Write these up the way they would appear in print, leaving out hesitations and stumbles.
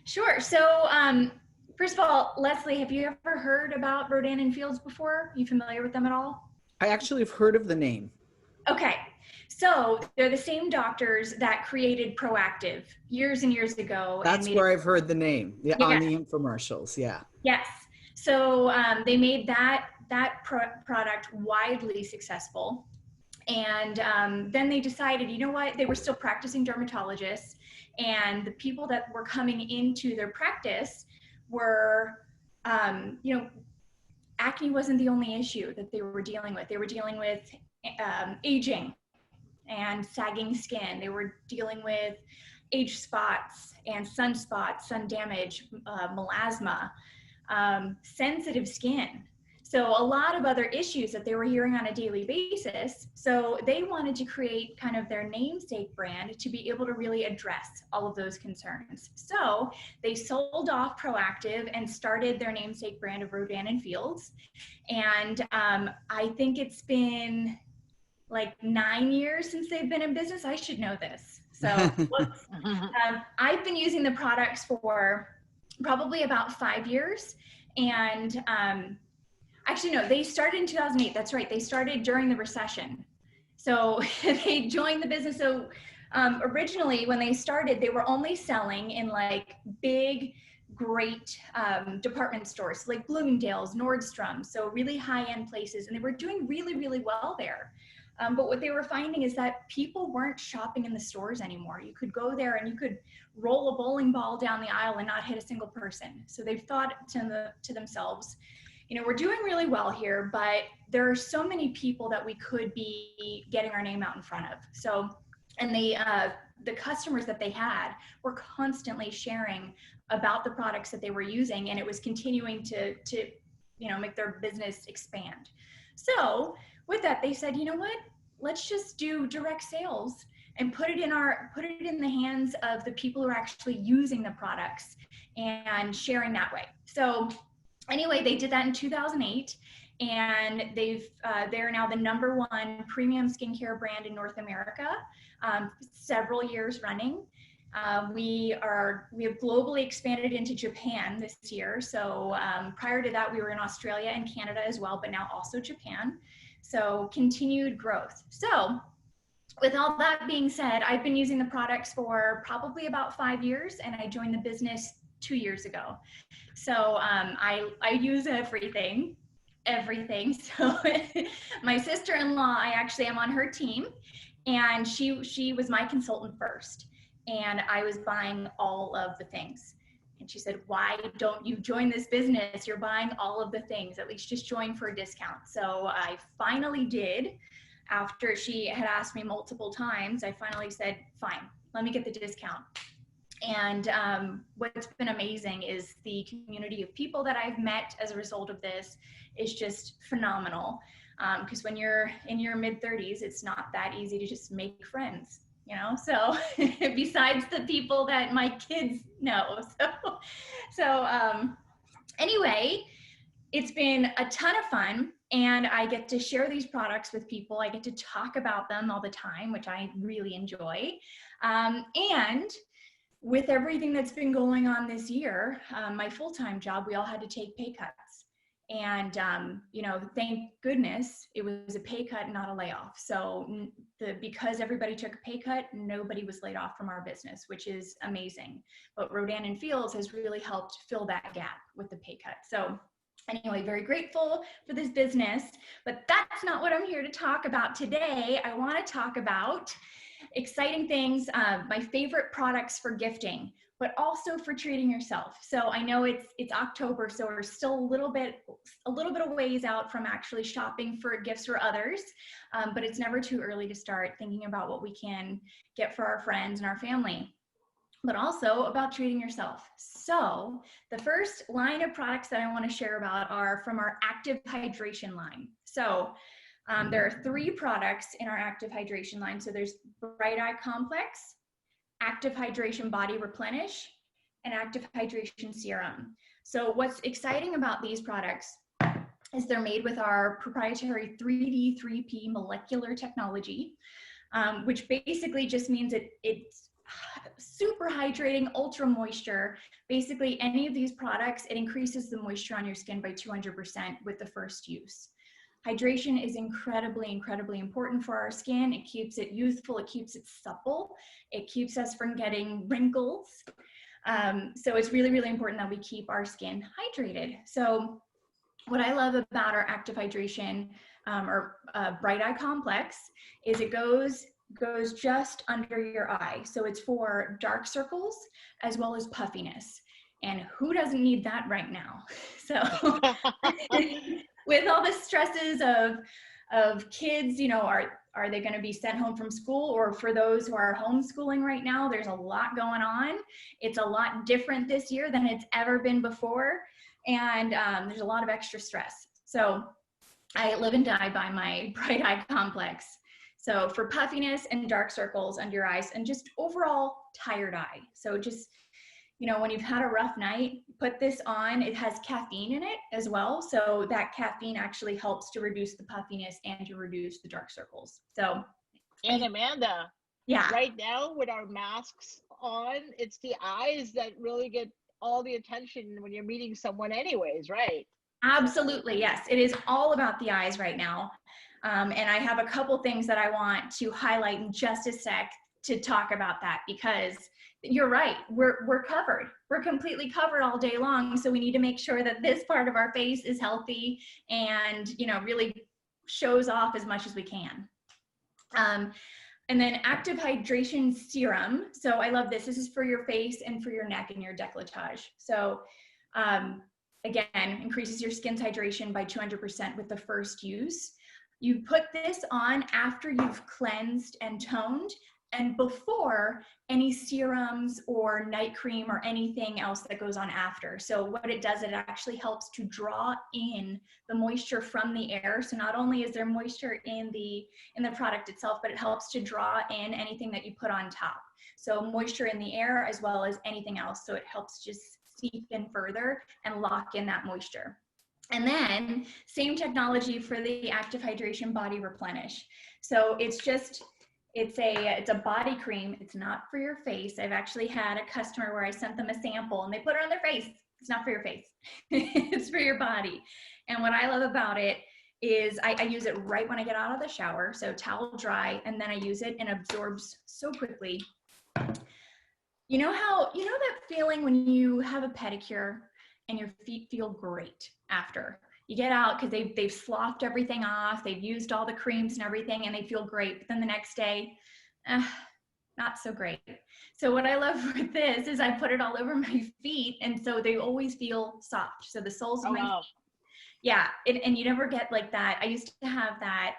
Sure. So, first of all, Leslie, have you ever heard about Rodan and Fields before? You familiar with them at all? I actually have heard of the name. Okay. So they're the same doctors that created Proactive years and years ago and That's made it. where I've heard the name. Yeah, on Yes. the infomercials. Yeah. Yes. So they made that product widely successful. And then they decided, you know what? They were still practicing dermatologists, and the people that were coming into their practice were, you know, acne wasn't the only issue that they were dealing with. They were dealing with aging and sagging skin. They were dealing with age spots and sunspots, sun damage, melasma, sensitive skin. So a lot of other issues that they were hearing on a daily basis. So they wanted to create kind of their namesake brand to be able to really address all of those concerns. So they sold off Proactive and started their namesake brand of Rodan and Fields. And I think it's been like 9 years since they've been in business. I should know this. So I've been using the products for probably about 5 years. And actually, no, they started in 2008. That's right. They started during the recession. So they joined the business. So originally, when they started, they were only selling in like big, great department stores, like Bloomingdale's, Nordstrom, so really high-end places. And they were doing really, really well there. But what they were finding is that people weren't shopping in the stores anymore. You could go there and you could roll a bowling ball down the aisle and not hit a single person. So they've thought to themselves, you know, we're doing really well here, but there are so many people that we could be getting our name out in front of. So, and the customers that they had were constantly sharing about the products that they were using, and it was continuing to you know, make their business expand. So with that, they said, you know what, let's just do direct sales and put it in the hands of the people who are actually using the products and sharing that way. So anyway, they did that in 2008, and they're now the #1 premium skincare brand in North America, several years running. We have globally expanded into Japan this year. So prior to that, we were in Australia and Canada as well, but now also Japan. So continued growth. So with all that being said, I've been using the products for probably about 5 years, and I joined the business 2 years ago. So I use everything. So my sister-in-law, I actually am on her team, and she was my consultant first, and I was buying all of the things. And she said, why don't you join this business? You're buying all of the things, at least just join for a discount. So I finally did. After she had asked me multiple times, I finally said, fine, let me get the discount. And what's been amazing is the community of people that I've met as a result of this is just phenomenal. Because when you're in your mid-30s, it's not that easy to just make friends, you know? So besides the people that my kids know. So anyway, it's been a ton of fun, and I get to share these products with people. I get to talk about them all the time, which I really enjoy. And with everything that's been going on this year, my full-time job, we all had to take pay cuts. And, you know, thank goodness it was a pay cut, not a layoff. So because everybody took a pay cut, nobody was laid off from our business, which is amazing. But Rodan and Fields has really helped fill that gap with the pay cut. So anyway, very grateful for this business, but that's not what I'm here to talk about today. I want to talk about exciting things, my favorite products for gifting, but also for treating yourself. So I know it's October, so we're still a little bit of ways out from actually shopping for gifts for others, but it's never too early to start thinking about what we can get for our friends and our family, but also about treating yourself. So the first line of products that I want to share about are from our Active Hydration line. So there are 3 products in our Active Hydration line. So there's Bright Eye Complex, Active Hydration Body Replenish, and Active Hydration Serum. So what's exciting about these products is they're made with our proprietary 3D 3P molecular technology, which basically just means it's super hydrating, ultra moisture. Basically, any of these products, it increases the moisture on your skin by 200% with the first use. Hydration is incredibly, incredibly important for our skin. It keeps it youthful, it keeps it supple, it keeps us from getting wrinkles. So it's really, really important that we keep our skin hydrated. So what I love about our active hydration or bright eye complex is it goes just under your eye. So it's for dark circles as well as puffiness. And who doesn't need that right now? So with all the stresses of kids, you know, are they going to be sent home from school? Or for those who are homeschooling right now, there's a lot going on. It's a lot different this year than it's ever been before. And there's a lot of extra stress. So I live and die by my bright eye complex. So for puffiness and dark circles under your eyes and just overall tired eye. So just, you know, when you've had a rough night, put this on. It has caffeine in it as well. So that caffeine actually helps to reduce the puffiness and to reduce the dark circles. So. And Amanda, yeah, right now with our masks on, it's the eyes that really get all the attention when you're meeting someone anyways, right? Absolutely, yes. It is all about the eyes right now. And I have a couple things that I want to highlight in just a sec to talk about that, because you're right, we're covered. We're completely covered all day long. So we need to make sure that this part of our face is healthy and, you know, really shows off as much as we can. And then active hydration serum. So I love this. This is for your face and for your neck and your décolletage. So again, increases your skin's hydration by 200% with the first use. You put this on after you've cleansed and toned and before any serums or night cream or anything else that goes on after. So what it does, it actually helps to draw in the moisture from the air. So not only is there moisture in the product itself, but it helps to draw in anything that you put on top. So moisture in the air as well as anything else. So it helps just seep in further and lock in that moisture. And then same technology for the active hydration body replenish. So it's a body cream. It's not for your face. I've actually had a customer where I sent them a sample and they put it on their face. It's not for your face. It's for your body. And what I love about it is I use it right when I get out of the shower. So towel dry, and then I use it and absorbs so quickly. You know that feeling when you have a pedicure and your feet feel great after? You get out because they've sloughed everything off, they've used all the creams and everything, and they feel great. But then the next day, not so great. So what I love with this is I put it all over my feet, and so they always feel soft. So the soles of my feet, yeah, and you never get like that. I used to have that,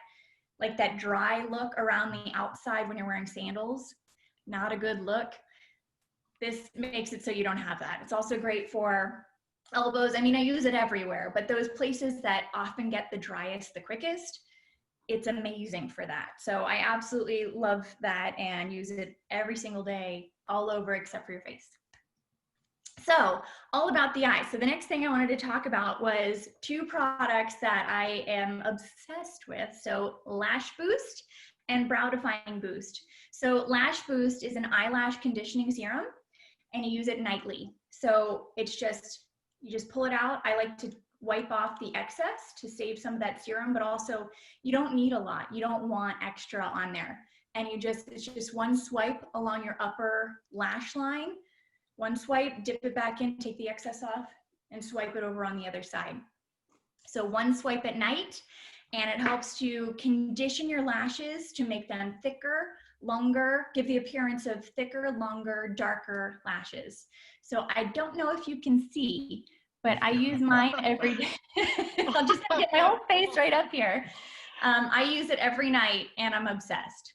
like that dry look around the outside when you're wearing sandals. Not a good look. This makes it so you don't have that. It's also great for elbows. I mean, I use it everywhere, but those places that often get the driest the quickest, it's amazing for that. So I absolutely love that and use it every single day, all over except for your face. So all about the eyes. So the next thing I wanted to talk about was two products that I am obsessed with. So Lash Boost and Brow Defining Boost. So Lash Boost is an eyelash conditioning serum and you use it nightly. So it's just, you just pull it out. I like to wipe off the excess to save some of that serum, but also you don't need a lot. You don't want extra on there. And it's just one swipe along your upper lash line, one swipe, dip it back in, take the excess off, and swipe it over on the other side. So one swipe at night, and it helps to condition your lashes to make them thicker, longer, give the appearance of thicker, longer, darker lashes. So I don't know if you can see, but I use mine every day. I'll just get my whole face right up here. I use it every night and I'm obsessed.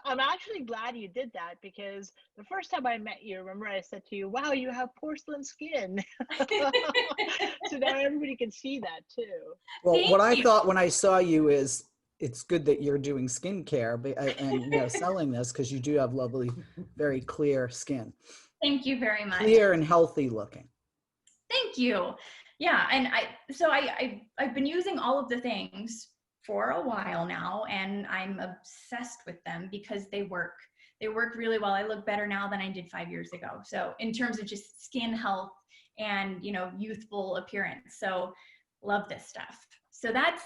I'm actually glad you did that, because the first time I met you, remember I said to you, wow, you have porcelain skin. So now everybody can see that too. Well, what I thought when I saw you is it's good that you're doing skincare and selling this, because you do have lovely, very clear skin. Thank you very much. Clear and healthy looking. Thank you. Yeah, and I've been using all of the things for a while now, and I'm obsessed with them because they work. They work really well. I look better now than I did 5 years ago. So in terms of just skin health and, you know, youthful appearance. So love this stuff. So that's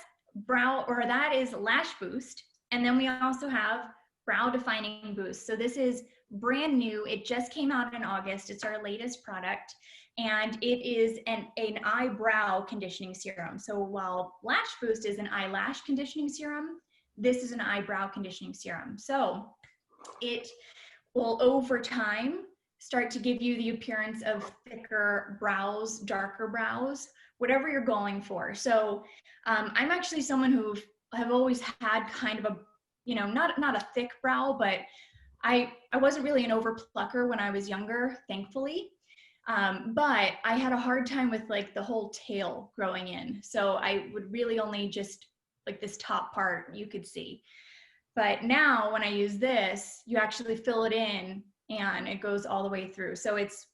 that is Lash Boost. And then we also have Brow Defining Boost. So this is brand new. It just came out in August. It's our latest product. And it is an eyebrow conditioning serum. So while Lash Boost is an eyelash conditioning serum, this is an eyebrow conditioning serum. So it will, over time, start to give you the appearance of thicker brows, darker brows, whatever you're going for. So I'm actually someone who have always had kind of a, you know, not a thick brow, but I wasn't really an overplucker when I was younger, thankfully. But I had a hard time with like the whole tail growing in. So I would really only just like this top part you could see. But now when I use this, you actually fill it in and it goes all the way through. So it's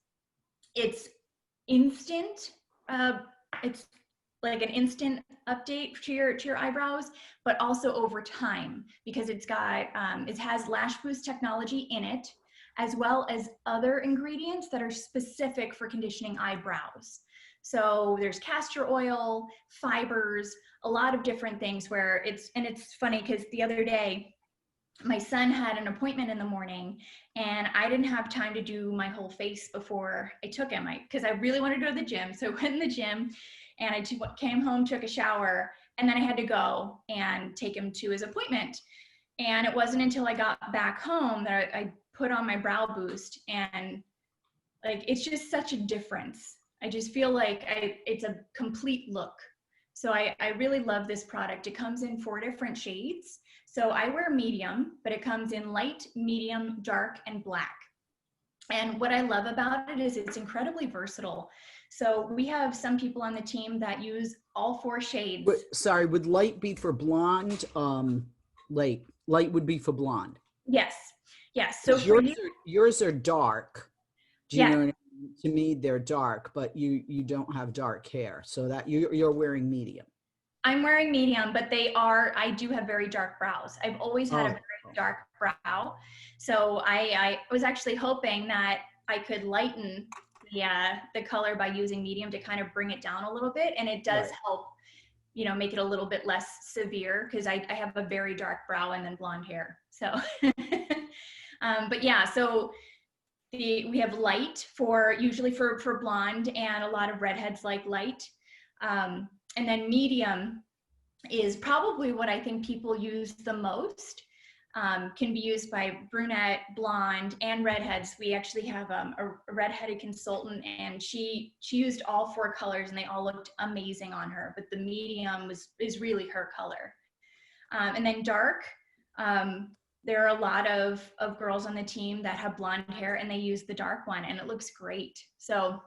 instant. It's like an instant update to your eyebrows, but also over time, because it's got, it has Lash Boost technology in it, as well as other ingredients that are specific for conditioning eyebrows. So there's castor oil, fibers, a lot of different things where it's funny because the other day, my son had an appointment in the morning and I didn't have time to do my whole face before I took him, because I really wanted to go to the gym. So I went in the gym and I came home, took a shower, and then I had to go and take him to his appointment. And it wasn't until I got back home that I put on my Brow Boost, and like, it's just such a difference. I just feel like it's a complete look. So I really love this product. It comes in 4 different shades. So I wear medium, but it comes in light, medium, dark, and black. And what I love about it is it's incredibly versatile. So we have some people on the team that use all 4 shades. Sorry, would light be for blonde? Light would be for blonde. Yes. Yes. So yours are dark. Do you Yeah. know what I mean? To me, they're dark, but you don't have dark hair. So that you're wearing medium. I'm wearing medium, but I do have very dark brows. I've always had a very dark brow. So I was actually hoping that I could lighten the color by using medium to kind of bring it down a little bit. And it does help, you know, make it a little bit less severe, because I have a very dark brow and then blonde hair. So, but yeah, so we have light usually for blonde, and a lot of redheads like light. And then medium is probably what I think people use the most. Can be used by brunette, blonde, and redheads. We actually have a redheaded consultant, and she used all 4 colors, and they all looked amazing on her. But the medium is really her color. And then dark, there are a lot of girls on the team that have blonde hair, and they use the dark one, and it looks great. So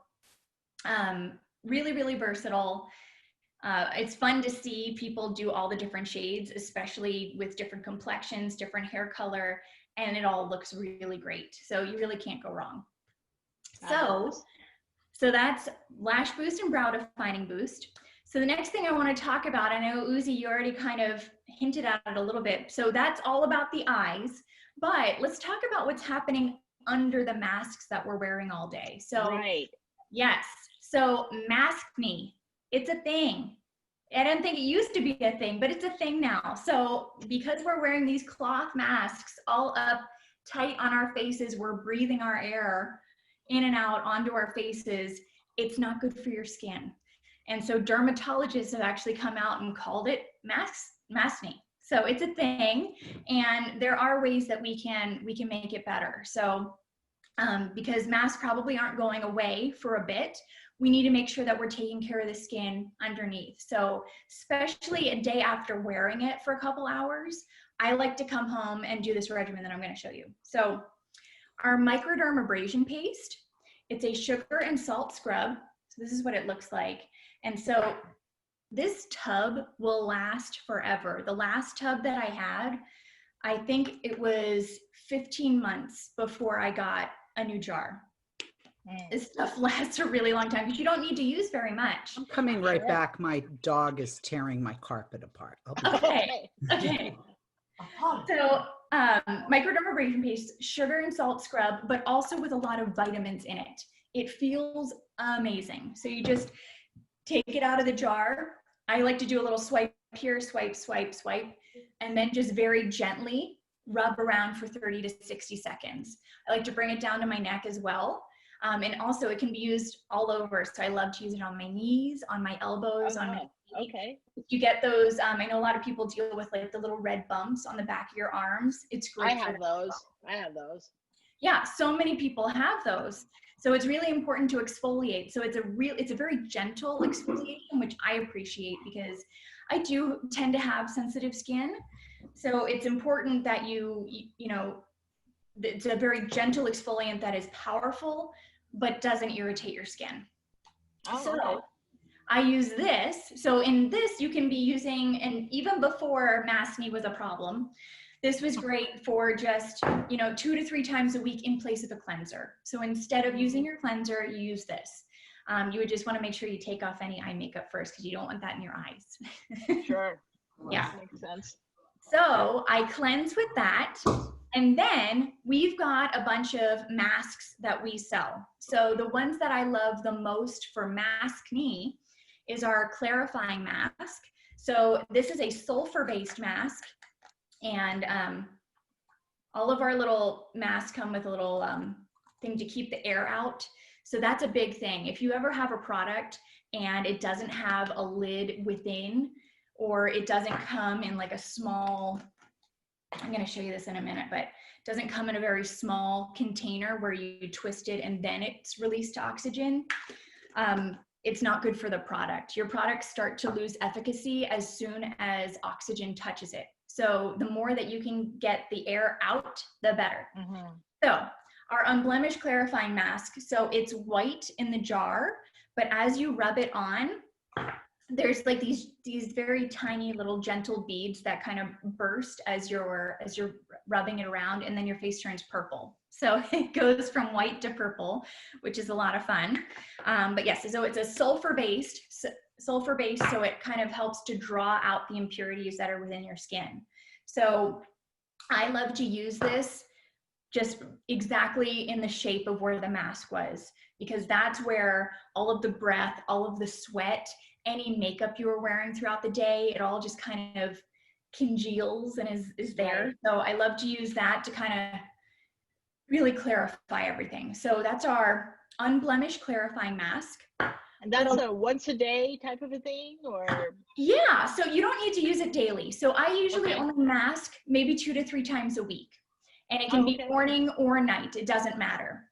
really, really versatile. It's fun to see people do all the different shades, especially with different complexions, different hair color, and it all looks really great. So you really can't go wrong. So that's Lash Boost and Brow Defining Boost. So the next thing I want to talk about, I know Uzi, you already kind of hinted at it a little bit. So that's all about the eyes, but let's talk about what's happening under the masks that we're wearing all day. So yes, so maskne. It's a thing. I didn't think it used to be a thing, but it's a thing now. So because we're wearing these cloth masks all up tight on our faces, we're breathing our air in and out onto our faces. It's not good for your skin. And so dermatologists have actually come out and called it maskne. So it's a thing, and there are ways that we can make it better. So because masks probably aren't going away for a bit, we need to make sure that we're taking care of the skin underneath. So especially a day after wearing it for a couple hours, I like to come home and do this regimen that I'm going to show you. So our microdermabrasion paste, it's a sugar and salt scrub. So this is what it looks like. And so this tub will last forever. The last tub that I had, I think it was 15 months before I got a new jar. This stuff lasts a really long time because you don't need to use very much. I'm coming right back. My dog is tearing my carpet apart. Okay. So Microdermabrasion paste, sugar and salt scrub, but also with a lot of vitamins in it. It feels amazing. So you just take it out of the jar. I like to do a little swipe here, swipe, swipe, swipe, and then just very gently rub around for 30 to 60 seconds. I like to bring it down to my neck as well. And also it can be used all over. So I love to use it on my knees, on my elbows, on my feet. Okay. You get those, I know a lot of people deal with like the little red bumps on the back of your arms. It's great. I have those. I have those. Yeah, so many people have those. So it's really important to exfoliate. So it's a very gentle exfoliation, which I appreciate because I do tend to have sensitive skin. So it's important that you know, it's a very gentle exfoliant that is powerful, but doesn't irritate your skin. Oh, so okay. I use this. So in this, you can be using, and even before maskne was a problem, this was great for just, you know, 2 to 3 times a week in place of a cleanser. So instead of using your cleanser, you use this. You would just want to make sure you take off any eye makeup first because you don't want that in your eyes. Sure. Yeah. That makes sense. So I cleanse with that. And then we've got a bunch of masks that we sell. So the ones that I love the most for maskne is our clarifying mask. So this is a sulfur-based mask. And all of our little masks come with a little thing to keep the air out. So that's a big thing. If you ever have a product and it doesn't have a lid within, or it doesn't come in like a small, I'm going to show you this in a minute, but it doesn't come in a very small container where you twist it and then it's released to oxygen, it's not good for the product. Your products start to lose efficacy as soon as oxygen touches it. So the more that you can get the air out, the better. So our unblemished clarifying mask, so it's white in the jar, but as you rub it on, there's like these very tiny little gentle beads that kind of burst as you're rubbing it around, and then your face turns purple. So it goes from white to purple, which is a lot of fun. But yes, so it's a sulfur-based, so it kind of helps to draw out the impurities that are within your skin. So I love to use this just exactly in the shape of where the mask was, because that's where all of the breath, all of the sweat, any makeup you were wearing throughout the day, it all just kind of congeals and is there. Right. So I love to use that to kind of really clarify everything. So that's our unblemished clarifying mask. And that's a once a day type of a thing, or? Yeah, so you don't need to use it daily. So I usually only mask maybe 2 to 3 times a week. And it can be morning or night, it doesn't matter.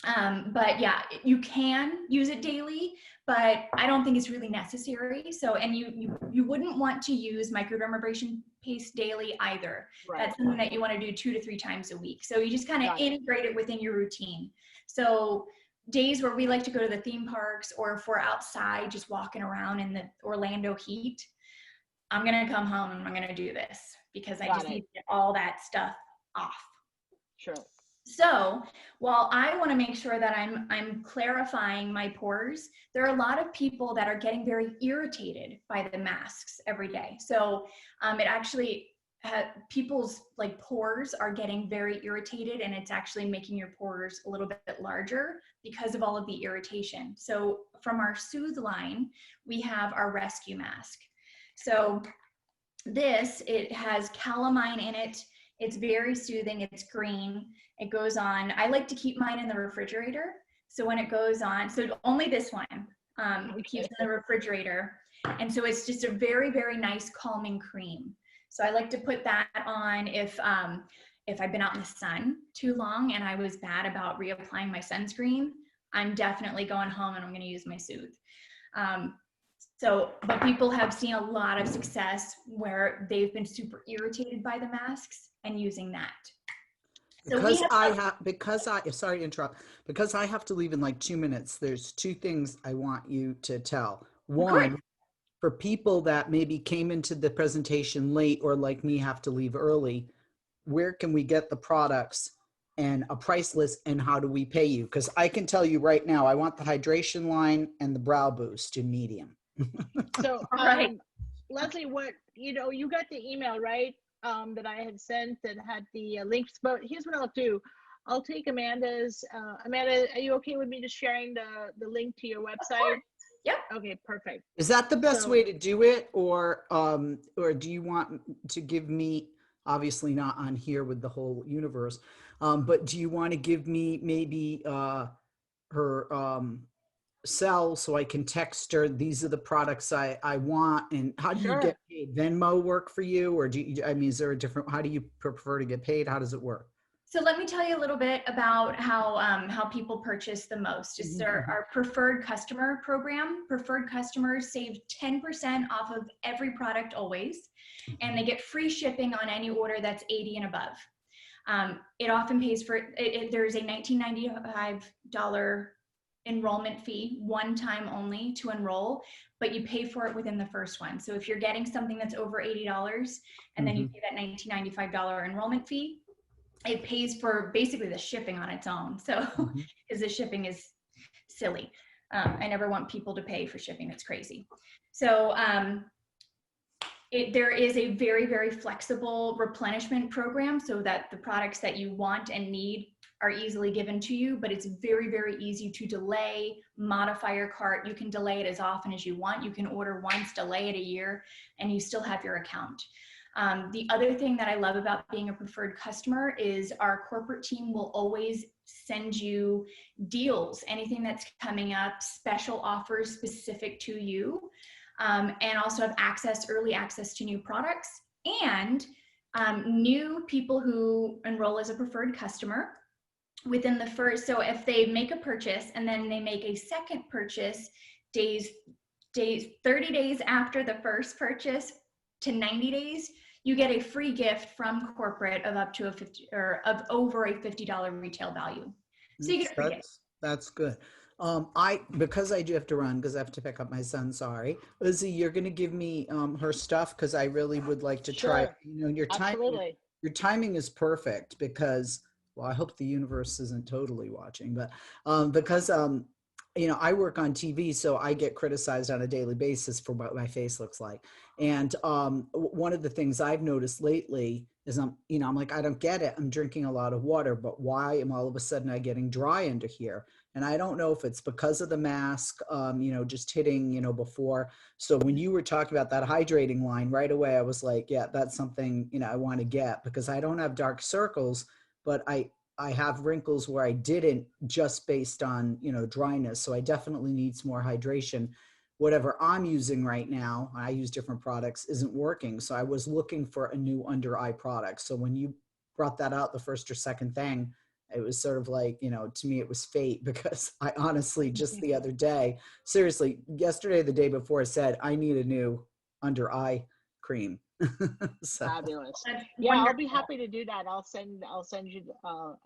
But yeah, you can use it daily, but I don't think it's really necessary. So, and you wouldn't want to use microdermabrasion paste daily either. Right. That's something that you want to do 2 to 3 times a week. So you just kind of integrate it within your routine. So days where we like to go to the theme parks, or if we're outside just walking around in the Orlando heat, I'm going to come home and I'm going to do this because I just need to get all that stuff off. Sure. So while I want to make sure that I'm clarifying my pores, there are a lot of people that are getting very irritated by the masks every day. So it actually, people's like pores are getting very irritated, and it's actually making your pores a little bit larger because of all of the irritation. So from our Soothe line, we have our rescue mask. So this, it has calamine in it. It's very soothing. It's green. It goes on. I like to keep mine in the refrigerator. So when it goes on, so only this one keeps in the refrigerator. And so it's just a very, very nice calming cream. So I like to put that on if I've been out in the sun too long and I was bad about reapplying my sunscreen, I'm definitely going home and I'm going to use my Soothe. But people have seen a lot of success where they've been super irritated by the masks and using that. Sorry to interrupt, because I have to leave in like 2 minutes. There's 2 things I want you to tell. One, for people that maybe came into the presentation late or like me have to leave early, where can we get the products and a price list, and how do we pay you? Because I can tell you right now, I want the hydration line and the brow boost in medium. So, Leslie, you got the email, right? that I had sent that had the links. But here's what I'll do. I'll take Amanda's. Amanda, are you okay with me just sharing the link to your website? Yep. Okay, perfect. Is that the best So- way to do it, or do you want to give me, obviously not on here with the whole universe, but do you want to give me maybe her cell so I can text her, these are the products I want, and how do you Sure. get paid? Venmo work for you, or do you, I mean, is there a different, how do you prefer to get paid? How does it work? So let me tell you a little bit about how people purchase the most. It's our preferred customer program. Preferred customers save 10% off of every product always, and they get free shipping on any order that's 80 and above. It often pays for it. There's a $19.95 enrollment fee, one time only to enroll, but you pay for it within the first one. So if you're getting something that's over $80 and then you pay that $19.95 enrollment fee, it pays for basically the shipping on its own. So because the shipping is silly. I never want people to pay for shipping. It's crazy. So there is a very, very flexible replenishment program so that the products that you want and need are easily given to you, but it's very, very easy to delay, modify your cart. You can delay it as often as you want. You can order once, delay it a year, and you still have your account. The other thing that I love about being a preferred customer is our corporate team will always send you deals, anything that's coming up, special offers specific to you, and also have early access to new products, and new people who enroll as a preferred customer within the first, so if they make a purchase and then they make a second purchase 30 days after the first purchase to 90 days, you get a free gift from corporate of up to over a $50 retail value. So you get a free gift. That's good. Because I do have to run because I have to pick up my son. Sorry, Lizzie, you're going to give me her stuff because I really would like to try. Sure. You know, your timing is perfect because, well, I hope the universe isn't totally watching, but because you know, I work on TV, so I get criticized on a daily basis for what my face looks like. And one of the things I've noticed lately is I'm like, I don't get it. I'm drinking a lot of water, but why am all of a sudden I getting dry under here? And I don't know if it's because of the mask, you know, just hitting, you know, before. So when you were talking about that hydrating line right away, I was like, yeah, that's something, you know, I want to get because I don't have dark circles, but I have wrinkles where I didn't, just based on, you know, dryness. So I definitely need some more hydration. Whatever I'm using right now, I use different products, isn't working. So I was looking for a new under eye product. So when you brought that out, the first or second thing, it was sort of like, you know, to me, it was fate because I honestly just the other day, seriously, yesterday, the day before, said, I need a new under eye cream. So. Fabulous. Yeah, I'll be happy to do that. I'll send you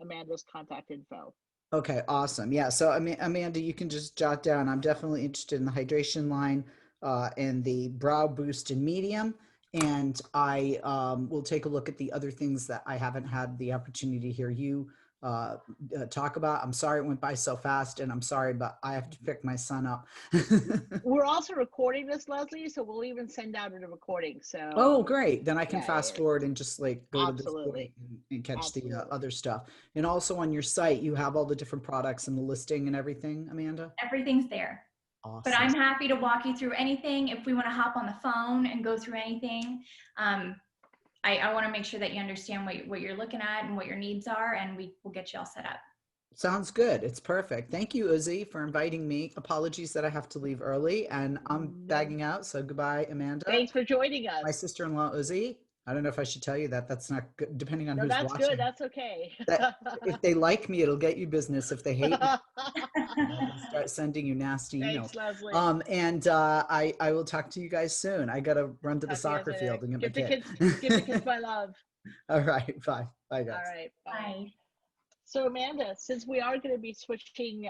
Amanda's contact info. Okay, awesome. Yeah, so I mean, Amanda, you can just jot down. I'm definitely interested in the hydration line and the brow boost in medium. And I will take a look at the other things that I haven't had the opportunity to hear you talk about. I'm sorry it went by so fast, and I'm sorry, but I have to pick my son up. We're also recording this, Leslie, so we'll even send out a recording. So oh, great. Then I can fast forward and just like go to this point and catch the other stuff. And also on your site, you have all the different products and the listing and everything, Amanda? Everything's there. Awesome. But I'm happy to walk you through anything. If we want to hop on the phone and go through anything, I want to make sure that you understand what you're looking at and what your needs are, and we'll get you all set up. Sounds good. It's perfect. Thank you, Uzi, for inviting me. Apologies that I have to leave early, and I'm bagging out. So goodbye, Amanda. Thanks for joining us. My sister-in-law, Uzi. I don't know if I should tell you that. That's not good, depending on who's watching. That's good. That's okay. If they like me, it'll get you business. If they hate me, they'll start sending you nasty emails. Thanks, Leslie. And I will talk to you guys soon. I got to run to the soccer field and get my kid. Give the kids my love. All right. Bye. Bye, guys. All right. Bye. So Amanda, since we are going to be switching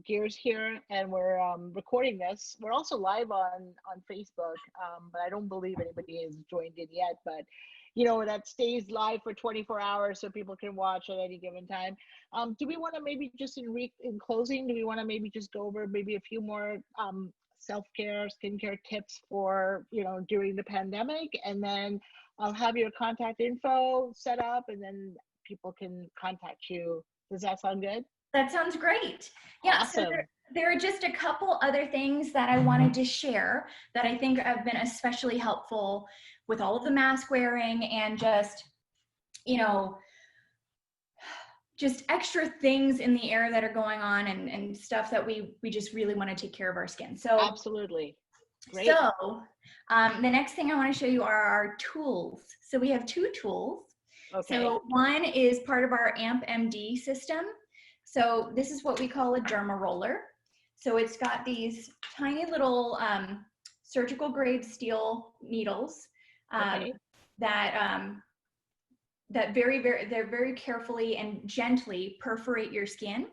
gears here and we're recording this, we're also live on Facebook, but I don't believe anybody has joined in yet, but you know, that stays live for 24 hours so people can watch at any given time. Do we want to maybe just in closing, do we want to maybe just go over maybe a few more self-care, skincare tips for, you know, during the pandemic? And then I'll have your contact info set up, and then people can contact you. Does that sound good? That sounds great. Yeah, Awesome. so there are just a couple other things that I wanted to share that I think have been especially helpful with all of the mask wearing and just, you know, just extra things in the air that are going on and stuff that we just really want to take care of our skin. So absolutely. Great. So the next thing I want to show you are our tools. So we have 2 tools. Okay. So one is part of our AMP-MD system. So this is what we call a derma roller. So it's got these tiny little surgical grade steel needles that they're very carefully and gently perforate your skin.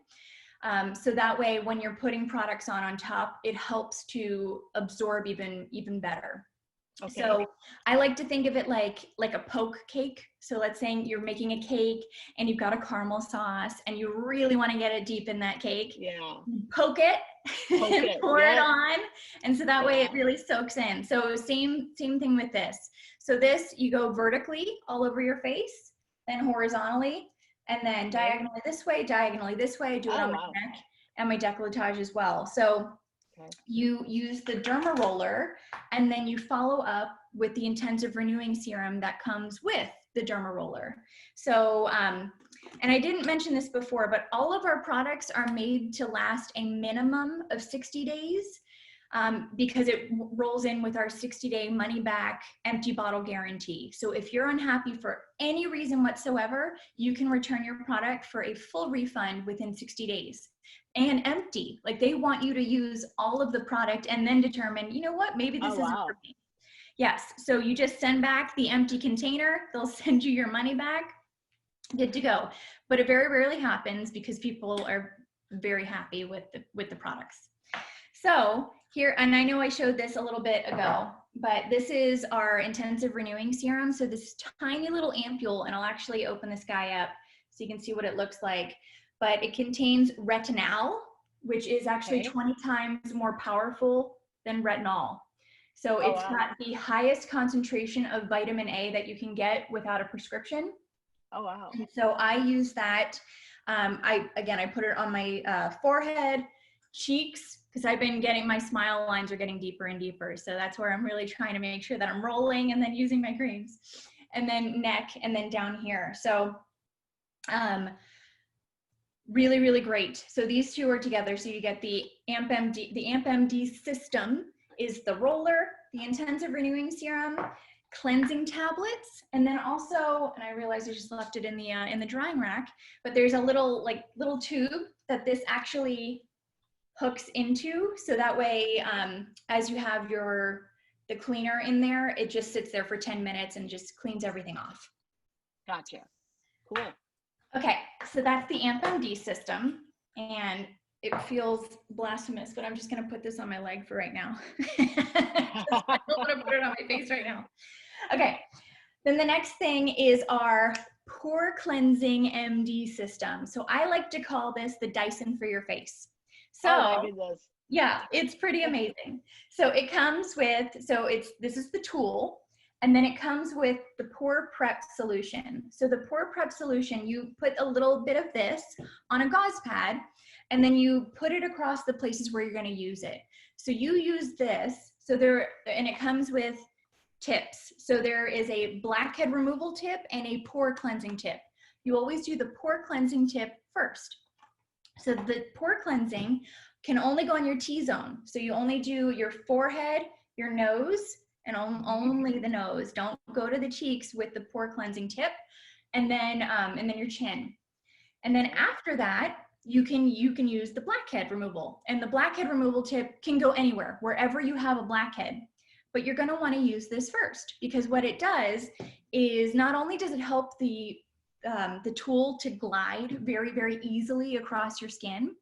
So that way, when you're putting products on top, it helps to absorb even better. Okay. So I like to think of it like a poke cake. So let's say you're making a cake and you've got a caramel sauce and you really want to get it deep in that cake. Yeah. Poke it and pour it on. And so that way it really soaks in. So same thing with this. So this, you go vertically all over your face, then horizontally, and then diagonally this way, diagonally this way. I do it on my neck and my décolletage as well. So you use the derma roller, and then you follow up with the intensive renewing serum that comes with the derma roller. So, and I didn't mention this before, but all of our products are made to last a minimum of 60 days because it rolls in with our 60-day money-back empty bottle guarantee. So if you're unhappy for any reason whatsoever, you can return your product for a full refund within 60 days. And empty, like they want you to use all of the product and then determine, you know what, maybe this isn't for me. Yes, so you just send back the empty container, they'll send you your money back, good to go. But it very rarely happens because people are very happy with the products. So here, and I know I showed this a little bit ago, but this is our intensive renewing serum. So this tiny little ampule, and I'll actually open this guy up so you can see what it looks like. But it contains retinol, which is actually 20 times more powerful than retinol. So it's got the highest concentration of vitamin A that you can get without a prescription. Oh, wow. And so I use that. I put it on my forehead, cheeks, because I've been getting, my smile lines are getting deeper and deeper. So that's where I'm really trying to make sure that I'm rolling and then using my creams. And then neck, and then down here. So, really, really great. So these 2 are together. So you get the AMP-MD. The AMP-MD system is the roller, the intensive renewing serum, cleansing tablets, and then also, and I realized I just left it in the drying rack, but there's a little tube that this actually hooks into. So that way, as you have the cleaner in there, it just sits there for 10 minutes and just cleans everything off. Gotcha. Cool. Okay, so that's the AMP-MD system, and it feels blasphemous, but I'm just going to put this on my leg for right now. I don't want to put it on my face right now. Okay, then the next thing is our pore cleansing MD system. So I like to call this the Dyson for your face. So yeah, it's pretty amazing. So it comes with, this is the tool. And then it comes with the pore prep solution. So the pore prep solution, you put a little bit of this on a gauze pad, and then you put it across the places where you're going to use it. So you use this, and it comes with tips. So there is a blackhead removal tip and a pore cleansing tip. You always do the pore cleansing tip first. So the pore cleansing can only go on your T-zone. So you only do your forehead, your nose, and only the nose. Don't go to the cheeks with the pore cleansing tip, and then your chin. And then after that, you can use the blackhead removal. And the blackhead removal tip can go anywhere, wherever you have a blackhead. But you're going to want to use this first, because what it does is not only does it help the tool to glide very, very easily across your skin,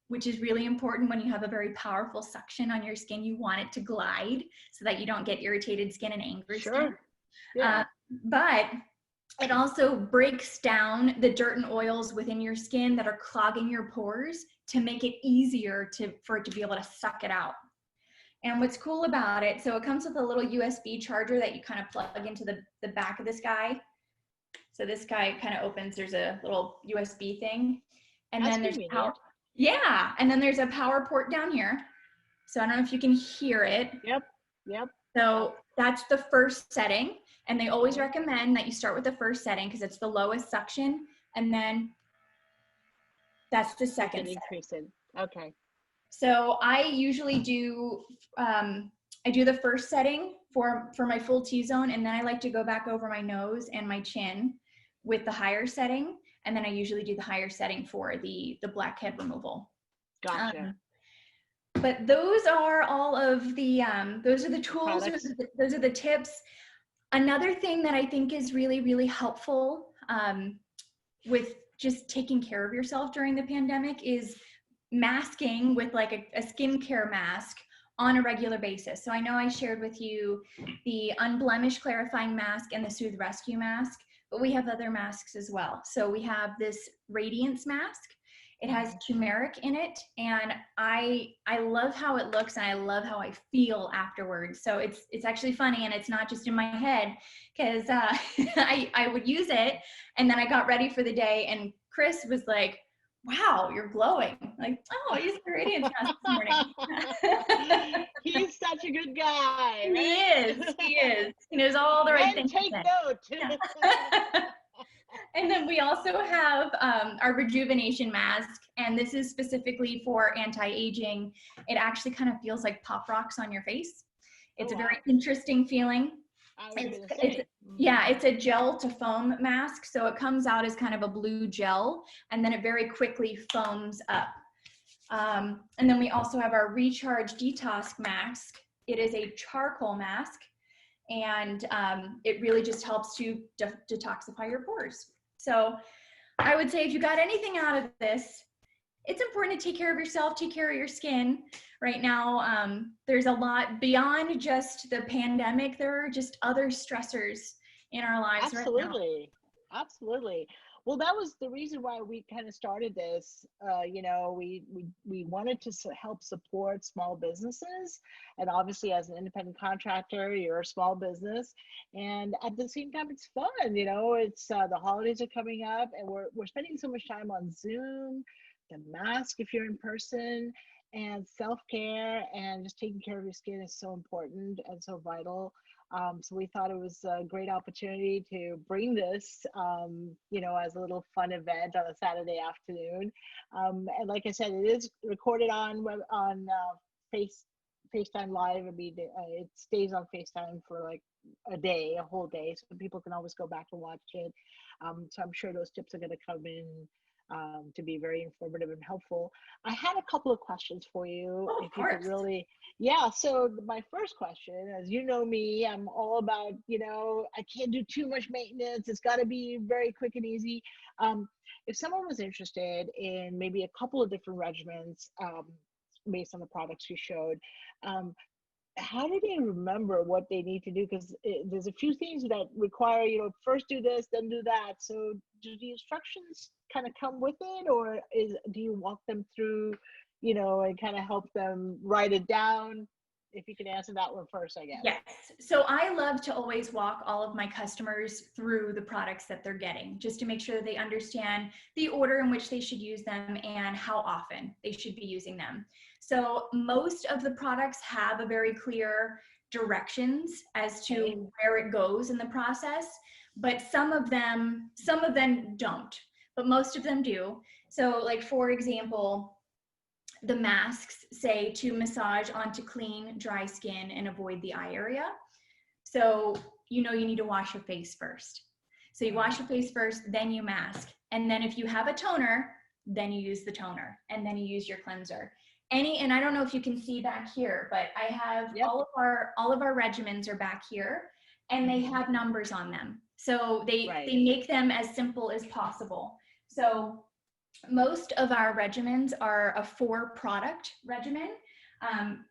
which is really important when you have a very powerful suction on your skin. You want it to glide so that you don't get irritated skin and angry skin. Yeah. But it also breaks down the dirt and oils within your skin that are clogging your pores to make it easier for it to be able to suck it out. And what's cool about it, so it comes with a little USB charger that you kind of plug into the back of this guy. So this guy kind of opens, there's a little USB thing. And That's then there's convenient. yeah, and then there's a power port down here. So I don't know if you can hear it. Yep. So that's the first setting. And they always recommend that you start with the first setting because it's the lowest suction. And then that's the second setting. Increase it. Okay. So I usually do, I do the first setting for my full T-zone, and then I like to go back over my nose and my chin with the higher setting. And then I usually do the higher setting for the blackhead removal. Gotcha. But those are all of the, those are the tools, those are the tips. Another thing that I think is really, really helpful with just taking care of yourself during the pandemic is masking with like a skincare mask on a regular basis. So I know I shared with you the Unblemished Clarifying Mask and the Soothe Rescue Mask, but we have other masks as well. So we have this Radiance Mask. It has turmeric in it, and I love how it looks, and I love how I feel afterwards. So it's actually funny, and it's not just in my head, because I would use it, and then I got ready for the day, and Chris was like, "Wow, you're glowing!" Like, "Oh, I used the Radiance Mask this morning." He's such a good guy. He is. He is. He knows all the right things. Take note. Yeah. And then we also have our rejuvenation mask, and this is specifically for anti-aging. It actually kind of feels like pop rocks on your face. It's a very interesting feeling. It's a gel to foam mask, so it comes out as kind of a blue gel, and then it very quickly foams up. And then we also have our Recharge Detox Mask. It is a charcoal mask, and it really just helps to detoxify your pores. So I would say if you got anything out of this, it's important to take care of yourself, take care of your skin. Right now, there's a lot beyond just the pandemic. There are just other stressors in our lives right now. Absolutely. Well, that was the reason why we kind of started this. We wanted to help support small businesses, and obviously, as an independent contractor, you're a small business, and at the same time, it's fun. It's the holidays are coming up, and we're spending so much time on Zoom, the mask if you're in person, and self-care and just taking care of your skin is so important and so vital. So we thought it was a great opportunity to bring this, as a little fun event on a Saturday afternoon. And like I said, it is recorded on FaceTime Live. I mean, it stays on FaceTime for like a whole day, so people can always go back and watch it. So I'm sure those tips are going to come in to be very informative and helpful. I had a couple of questions for you. If you could really, so my first question, as you know me, I'm all about, I can't do too much maintenance. It's got to be very quick and easy. If someone was interested in maybe a couple of different regimens based on the products you showed, how do they remember what they need to do? Because there's a few things that require, first do this, then do that. So do the instructions kind of come with it, or do you walk them through, and kind of help them write it down? If you can answer that one first, I guess. Yes. So I love to always walk all of my customers through the products that they're getting, just to make sure that they understand the order in which they should use them and how often they should be using them. So most of the products have a very clear directions as to where it goes in the process, but some of them don't, but most of them do. So like, for example, the masks say to massage onto clean, dry skin and avoid the eye area. So, you need to wash your face first. So you wash your face first, then you mask. And then if you have a toner, then you use the toner, and then you use your cleanser. And I don't know if you can see back here, but I have all of our regimens are back here, and they have numbers on them. So they make them as simple as possible. So most of our regimens are a 4-product regimen,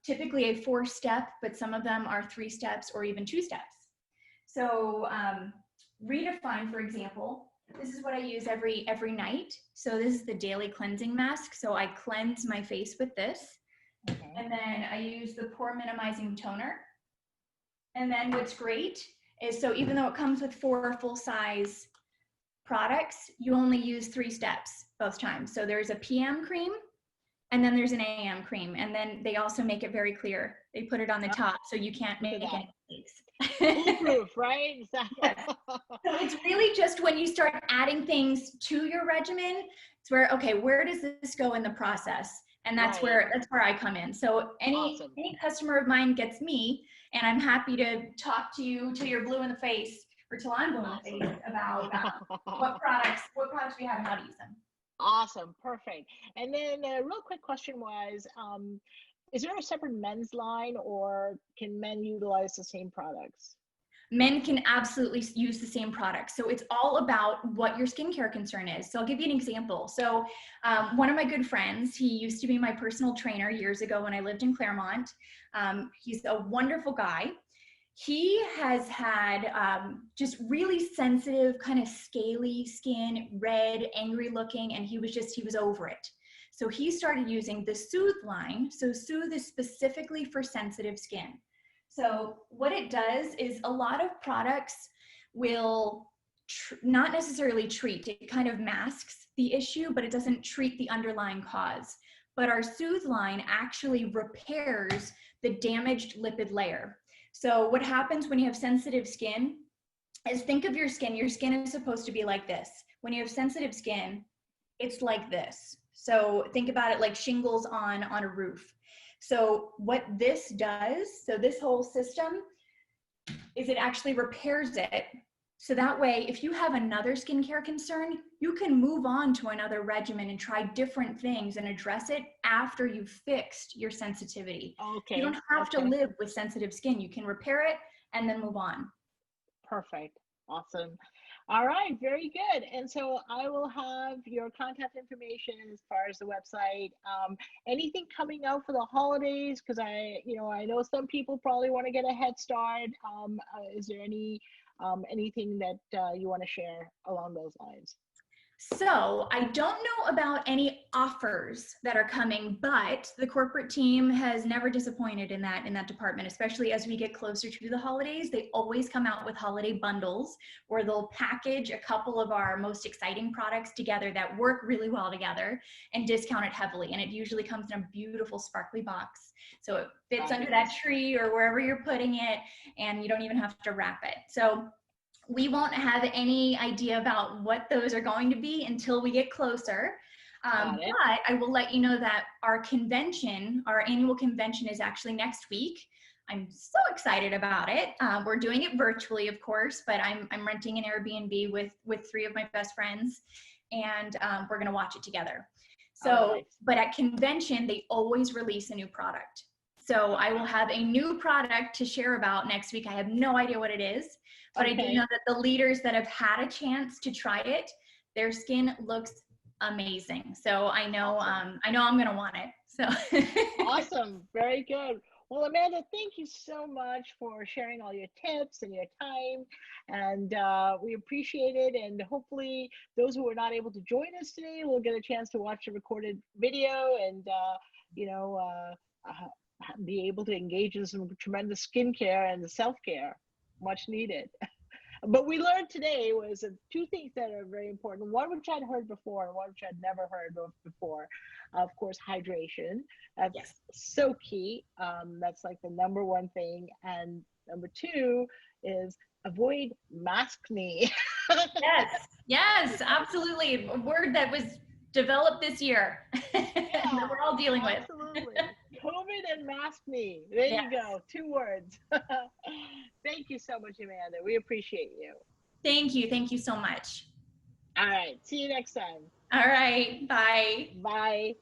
typically a 4-step, but some of them are 3 steps or even 2 steps. So Redefine, for example, this is what I use every night. So this is the daily cleansing mask. So I cleanse my face with this, Okay. And then I use the pore minimizing toner. And then what's great is, so even though it comes with 4 full-size products, you only use 3 steps both times. So there's a PM cream, and then there's an AM cream. And then they also make it very clear. They put it on the top so you can't make any mistakes. Foolproof, right? Yes. So it's really just when you start adding things to your regimen, it's where, okay, where does this go in the process? And that's Right. where I come in. So any customer of mine gets me, and I'm happy to talk to you till you're blue in the face, or till I'm blue in the face, about what products we have and how to use them. Awesome. Perfect. And then a real quick question was, is there a separate men's line, or can men utilize the same products? Men can absolutely use the same products. So it's all about what your skincare concern is. So I'll give you an example. So one of my good friends, he used to be my personal trainer years ago when I lived in Claremont. He's a wonderful guy. He has had just really sensitive, kind of scaly skin, red, angry looking, and he was over it. So he started using the Soothe line. So Soothe is specifically for sensitive skin. So what it does is, a lot of products will not necessarily treat, it kind of masks the issue, but it doesn't treat the underlying cause. But our Soothe line actually repairs the damaged lipid layer. So what happens when you have sensitive skin is, think of your skin. Your skin is supposed to be like this. When you have sensitive skin, it's like this. So think about it like shingles on a roof. So what this does, so this whole system, is it actually repairs it. So that way, if you have another skincare concern, you can move on to another regimen and try different things and address it after you've fixed your sensitivity. Okay. You don't have to live with sensitive skin. You can repair it and then move on. Perfect. Awesome. All right, very good. And so I will have your contact information as far as the website. Anything coming out for the holidays? Because I know some people probably want to get a head start. Is there anything that you want to share along those lines? So I don't know about any offers that are coming, but the corporate team has never disappointed in that department, especially as we get closer to the holidays. They always come out with holiday bundles where they'll package a couple of our most exciting products together that work really well together and discount it heavily. And it usually comes in a beautiful sparkly box. So it fits under that tree or wherever you're putting it, and you don't even have to wrap it. So we won't have any idea about what those are going to be until we get closer. But I will let you know that our annual convention is actually next week. I'm so excited about it. We're doing it virtually, of course, but I'm renting an Airbnb with 3 of my best friends, and we're gonna watch it together. So, but at convention, they always release a new product. So I will have a new product to share about next week. I have no idea what it is, but I do know that the leaders that have had a chance to try it, their skin looks amazing. So I know I'm going to want it. So Awesome. Very good. Well, Amanda, thank you so much for sharing all your tips and your time, and we appreciate it. And hopefully those who were not able to join us today will get a chance to watch the recorded video and be able to engage in some tremendous skincare and self-care, much needed. But we learned today was 2 things that are very important. One which I'd heard before, and one which I'd never heard of before. Of course, hydration. That's so key. That's like the number 1 thing. And number 2 is avoid maskne. Yes, absolutely. A word that was developed this year that we're all dealing with. Absolutely. COVID and maskne. There you go. 2 words. Thank you so much, Amanda. We appreciate you. Thank you. Thank you so much. All right. See you next time. All right. Bye. Bye.